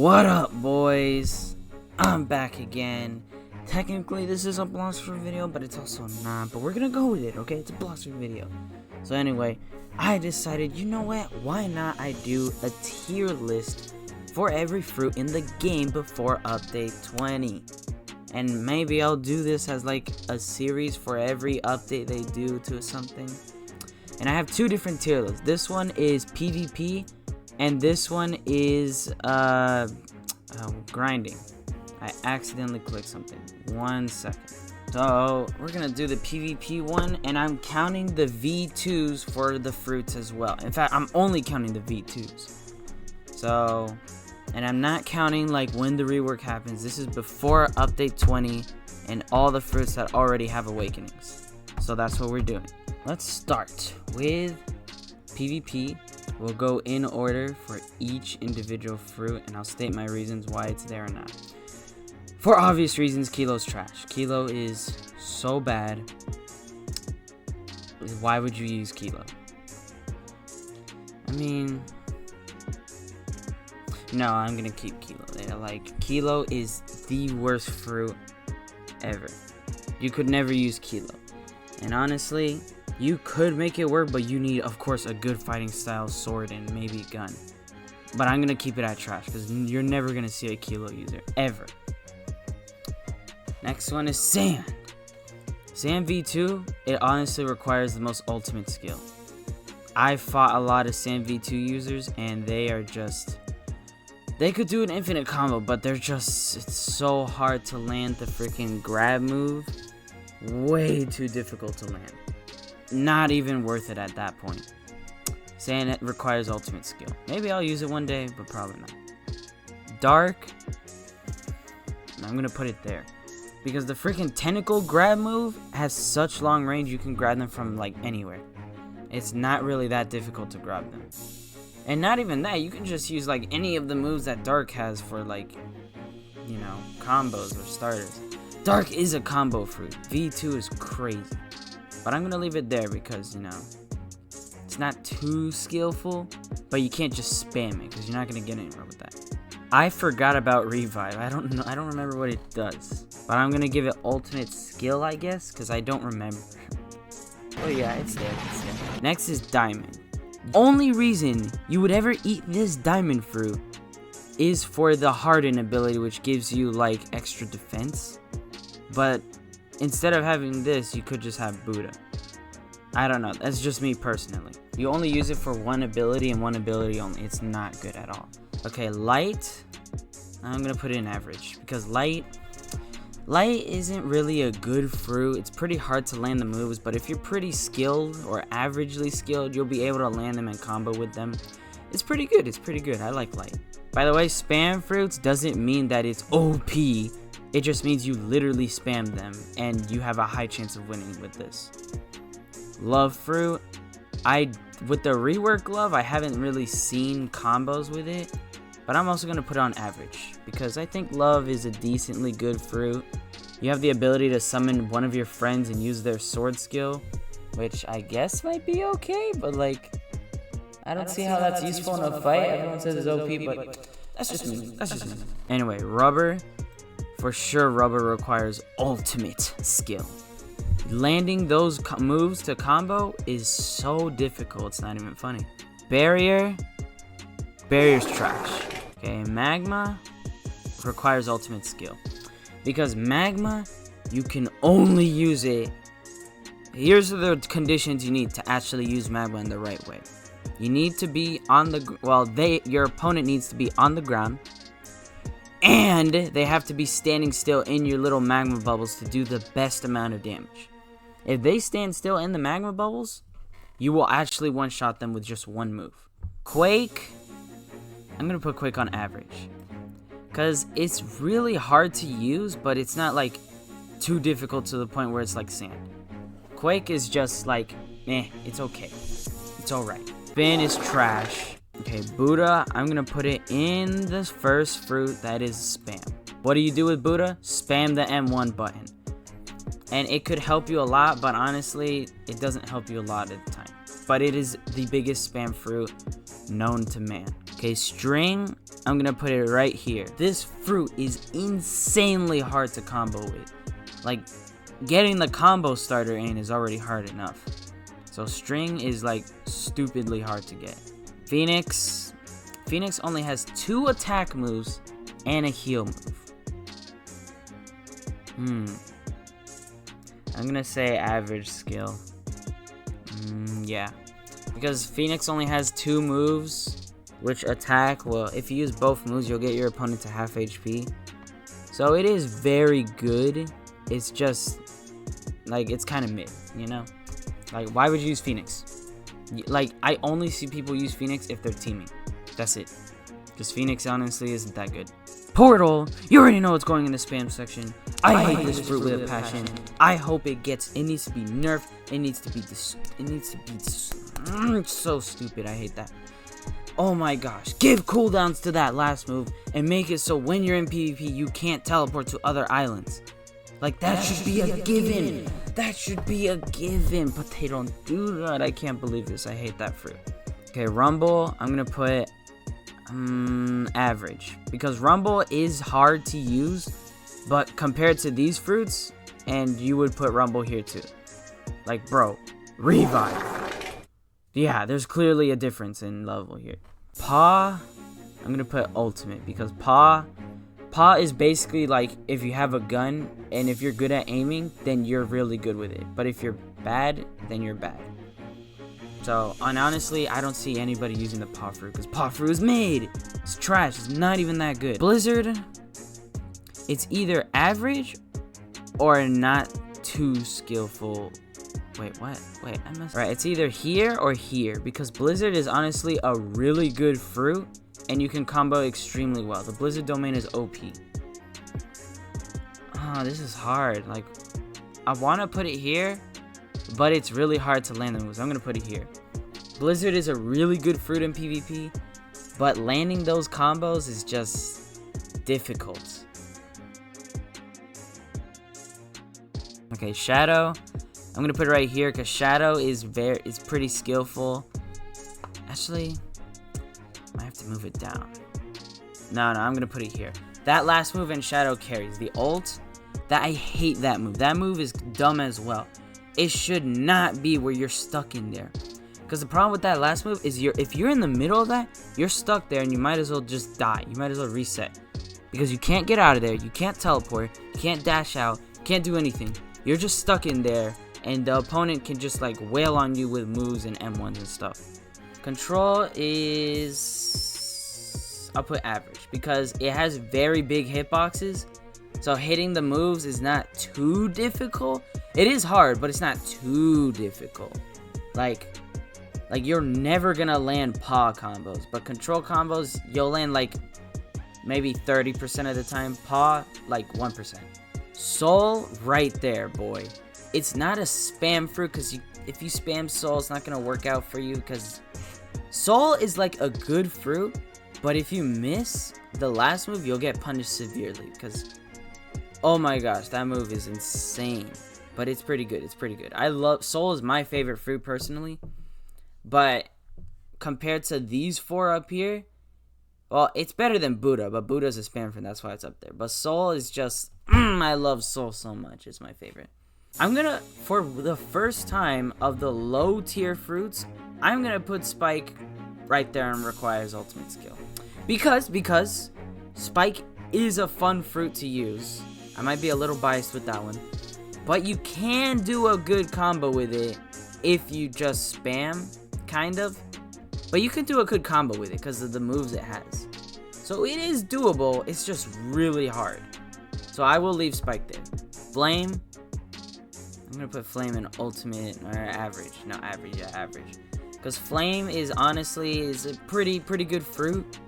What up, boys? I'm back again. Technically, this is a Blox Fruit video, but it's also not. But we're gonna go with it, okay? It's a Blox Fruit video. So anyway, I decided, you know what? Why not I do a tier list for every fruit in the game before update 20? And maybe I'll do this as like a series for every update they do to something. And I have two different tier lists. This one is PvP, and this one is grinding. I accidentally clicked something. 1 second. So we're gonna do the PvP one, and I'm counting the V2s for the fruits as well. In fact, I'm only counting the V2s. So, and I'm not counting like when the rework happens. This is before update 20 and all the fruits that already have awakenings. So that's what we're doing. Let's start with PvP. We'll go in order for each individual fruit, and I'll state my reasons why it's there or not. For obvious reasons, Kilo's trash. Kilo is so bad. Why would you use Kilo? I mean, no, I'm gonna keep Kilo. Like, Kilo is the worst fruit ever. You could never use Kilo. And honestly, you could make it work, but you need, of course, a good fighting style sword and maybe gun. But I'm gonna keep it at trash because you're never gonna see a Kilo user ever. Next one is Sand. Sand V2, it honestly requires the most ultimate skill. I fought a lot of Sand V2 users, and they are just, they could do an infinite combo, but they're just, it's so hard to land the freaking grab move. Way too difficult to land. Not even worth it at that point. Saying it requires ultimate skill. Maybe I'll use it one day, but probably not. Dark, I'm gonna put it there because the freaking tentacle grab move has such long range. You can grab them from like anywhere. It's not really that difficult to grab them. And not even that, you can just use like any of the moves that Dark has for, like, you know, combos or starters. Dark is a combo fruit. V2 is crazy. But I'm gonna leave it there because, you know, it's not too skillful, but you can't just spam it because you're not gonna get anywhere with that. I forgot about Revive. I don't know. I don't remember what it does. But I'm gonna give it ultimate skill, I guess, because I don't remember. Oh yeah, it's there. It's there. Next is Diamond. Only reason you would ever eat this diamond fruit is for the Harden ability, which gives you like extra defense. But instead of having this, you could just have Buddha. I don't know. That's just me personally. You only use it for one ability and one ability only. It's not good at all. Okay, Light. I'm going to put it in average because Light isn't really a good fruit. It's pretty hard to land the moves, but if you're pretty skilled or averagely skilled, you'll be able to land them and combo with them. It's pretty good. It's pretty good. I like Light. By the way, spam fruits doesn't mean that it's OP. It just means you literally spam them and you have a high chance of winning with this. Love fruit. With the rework love, I haven't really seen combos with it, but I'm also going to put it on average because I think love is a decently good fruit. You have the ability to summon one of your friends and use their sword skill, which I guess might be okay, but like, I don't see how that's useful in a fight. Everyone says it's OP, but that's just me. That's just me. Anyway, Rubber. For sure, Rubber requires ultimate skill. Landing those moves to combo is so difficult, it's not even funny. Barrier's trash. Okay, Magma requires ultimate skill. Because Magma, you can only use it. Here's the conditions you need to actually use Magma in the right way. You need to be on the, your opponent needs to be on the ground. And they have to be standing still in your little magma bubbles to do the best amount of damage. If they stand still in the magma bubbles, you will actually one-shot them with just one move. Quake, I'm going to put Quake on average. Because it's really hard to use, but it's not like too difficult to the point where it's like Sand. Quake is just like, it's okay. It's alright. Spin is trash. Okay, Buddha, I'm going to put it in the first fruit that is spam. What do you do with Buddha? Spam the M1 button. And it could help you a lot, but honestly, it doesn't help you a lot at the time. But it is the biggest spam fruit known to man. Okay, String, I'm gonna put it right here. This fruit is insanely hard to combo with. Like, getting the combo starter in is already hard enough. So String is like stupidly hard to get. Phoenix only has 2 attack moves and a heal move. I'm gonna say average skill. Yeah. Because Phoenix only has 2 moves, which attack, well, if you use both moves, you'll get your opponent to half HP. So it is very good. It's just, like, it's kind of mid, you know? Like, why would you use Phoenix? Like, I only see people use Phoenix if they're teaming. That's it. Because Phoenix, honestly, isn't that good. Portal! You already know what's going in the spam section. I hate this fruit with a passion. I hope it needs to be nerfed. It needs to be so stupid. I hate that. Oh my gosh. Give cooldowns to that last move and make it so when you're in PvP, you can't teleport to other islands. Like, that should be a given. That should be a given. But they don't do that. I can't believe this. I hate that fruit. Okay, Rumble. I'm going to put average. Because Rumble is hard to use. But compared to these fruits, and you would put Rumble here too. Like, bro, Revive. Yeah, there's clearly a difference in level here. Paw, I'm going to put ultimate. Because Paw is basically like if you have a gun and if you're good at aiming, then you're really good with it. But if you're bad, then you're bad. So, and honestly, I don't see anybody using the Paw fruit because Paw fruit is made. It's trash. It's not even that good. Blizzard, it's either average or not too skillful. Wait, what? Wait, I messed up. Right, it's either here or here because Blizzard is honestly a really good fruit. And you can combo extremely well. The Blizzard domain is OP. Oh, this is hard. Like, I want to put it here, but it's really hard to land the moves. I'm going to put it here. Blizzard is a really good fruit in PvP, but landing those combos is just difficult. Okay, Shadow. I'm going to put it right here because Shadow is pretty skillful. Actually, I have to move it down. No, I'm gonna put it here. That last move in Shadow carries. The ult, I hate that move. That move is dumb as well. It should not be where you're stuck in there. Because the problem with that last move is if you're in the middle of that, you're stuck there and you might as well just die. You might as well reset. Because you can't get out of there. You can't teleport. You can't dash out. You can't do anything. You're just stuck in there and the opponent can just like wail on you with moves and M1s and stuff. Control is, I'll put average because it has very big hitboxes, so hitting the moves is not too difficult. It is hard, but it's not too difficult. Like you're never gonna land paw combos, but control combos you'll land like maybe 30% of the time. Paw like 1%. Soul right there, boy. It's not a spam fruit because if you spam Soul, it's not gonna work out for you because Soul is like a good fruit, but if you miss the last move, you'll get punished severely because, oh my gosh, that move is insane. But it's pretty good. It's pretty good. Soul is my favorite fruit personally, but compared to these 4 up here, well, it's better than Buddha, but Buddha's a spam fruit, that's why it's up there. But Soul is just, I love Soul so much. It's my favorite. I'm gonna, for the first time of the low tier fruits, I'm gonna put Spike right there and requires ultimate skill. Because Spike is a fun fruit to use. I might be a little biased with that one. But you can do a good combo with it if you just spam, kind of. But you can do a good combo with it because of the moves it has. So it is doable, it's just really hard. So I will leave Spike there. Flame. I'm gonna put Flame in ultimate or average. No, average, yeah, average. Because Flame is honestly a pretty good fruit.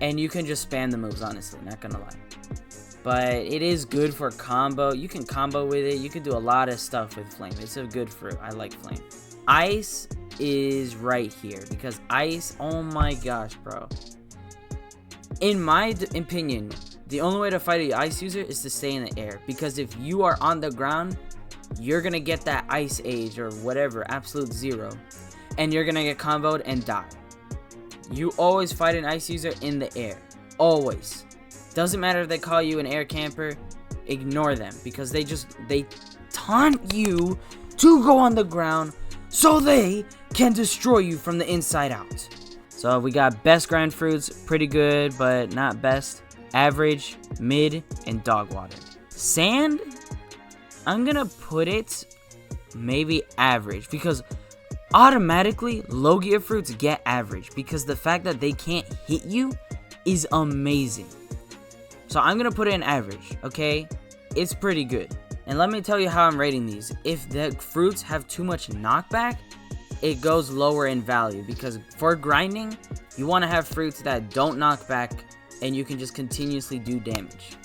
And you can just spam the moves, honestly, not gonna lie. But it is good for combo. You can combo with it. You can do a lot of stuff with Flame. It's a good fruit. I like Flame. Ice is right here. Because Ice, oh my gosh, bro. In my opinion, the only way to fight an Ice user is to stay in the air. Because if you are on the ground, you're gonna get that Ice Age or whatever, absolute 0. And you're gonna get comboed and die. You always fight an Ice user in the air. Always. Doesn't matter if they call you an air camper, ignore them, because they taunt you to go on the ground so they can destroy you from the inside out. So we got best grind fruits, pretty good, but not best. Average, mid, and dog water. Sand, I'm gonna put it maybe average, because automatically Logia fruits get average, because the fact that they can't hit you is amazing. So I'm gonna put it in average, okay? It's pretty good. And let me tell you how I'm rating these. If the fruits have too much knockback, it goes lower in value, because for grinding, you want to have fruits that don't knock back and you can just continuously do damage.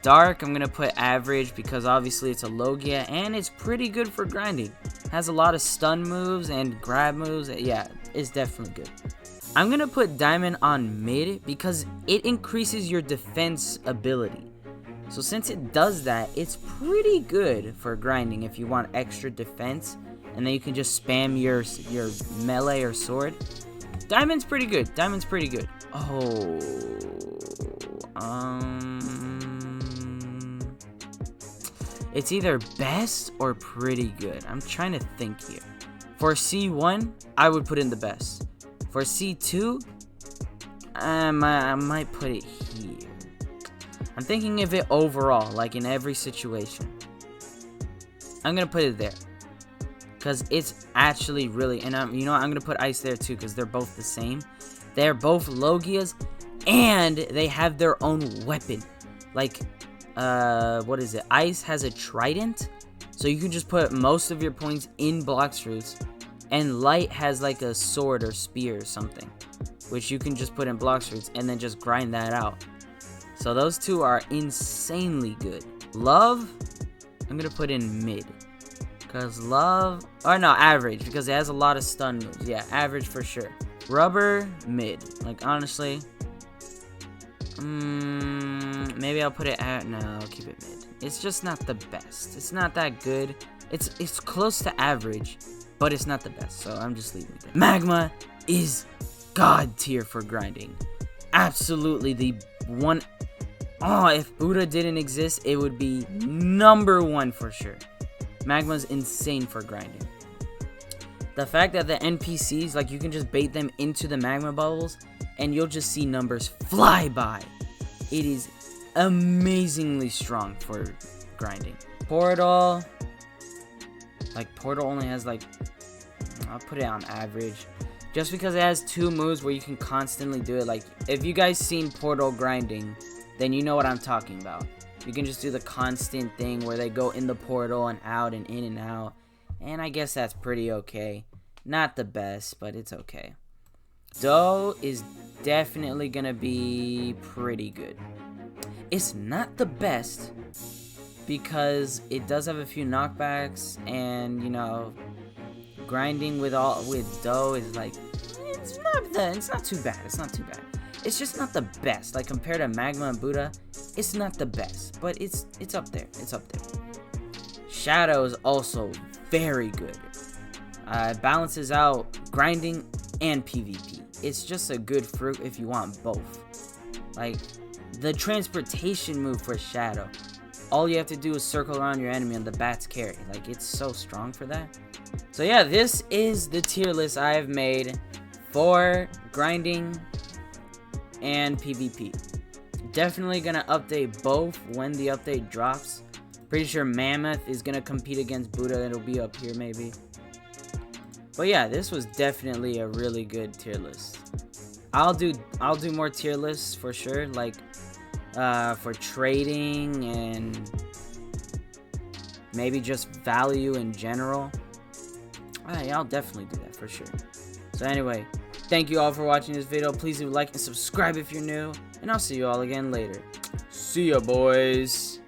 Dark, I'm gonna put average, because obviously it's a Logia and it's pretty good for grinding. Has a lot of stun moves and grab moves. Yeah, it's definitely good. I'm gonna put diamond on mid, because it increases your defense ability. So since it does that, it's pretty good for grinding if you want extra defense, and then you can just spam your melee or sword. Diamond's pretty good. Diamond's pretty good. Oh, it's either best or pretty good. I'm trying to think here. For C1, I would put in the best. For C2, I might put it here. I'm thinking of it overall, like in every situation. I'm gonna put it there, because it's actually really, and you know what, I'm gonna put ice there too, because they're both the same. They're both Logias, and they have their own weapon. Like, what is it? Ice has a trident, so you can just put most of your points in Blox Fruits, and Light has like a sword or spear or something, which you can just put in Blox Fruits and then just grind that out. So those two are insanely good. Love, I'm gonna put in mid, because love, or no, average, because it has a lot of stun moves. Yeah, average for sure. Rubber, mid. Like, honestly, maybe I'll put it at, no, I'll keep it mid. It's just not the best. It's not that good. It's close to average, but it's not the best, so I'm just leaving it there. Magma is god tier for grinding. Absolutely the one. Oh, if Buddha didn't exist, it would be #1 for sure. Magma's insane for grinding. The fact that the NPCs, like, you can just bait them into the magma bubbles and you'll just see numbers fly by. It is amazingly strong for grinding. Portal, like, Portal only has, like, I'll put it on average, just because it has 2 moves where you can constantly do it. Like, if you guys seen Portal grinding, then you know what I'm talking about. You can just do the constant thing where they go in the portal and out and in and out. And I guess that's pretty okay. Not the best, but it's okay. Dough is definitely gonna be pretty good. It's not the best, because it does have a few knockbacks, and you know, grinding with dough is like, it's not too bad. It's not too bad. It's just not the best. Like, compared to Magma and Buddha, it's not the best, but it's up there. It's up there. Shadow is also very good. It balances out grinding and PvP. It's just a good fruit if you want both. Like, the transportation move for Shadow, all you have to do is circle around your enemy and the bats carry. Like, it's so strong for that. So yeah, this is the tier list I have made for grinding and PvP. Definitely gonna update both when the update drops. Pretty sure Mammoth is gonna compete against Buddha. It'll be up here maybe. But yeah, this was definitely a really good tier list. I'll do more tier lists for sure, like for trading and maybe just value in general. Yeah, I'll definitely do that for sure. So anyway, thank you all for watching this video. Please leave a like and subscribe if you're new, and I'll see you all again later. See ya, boys.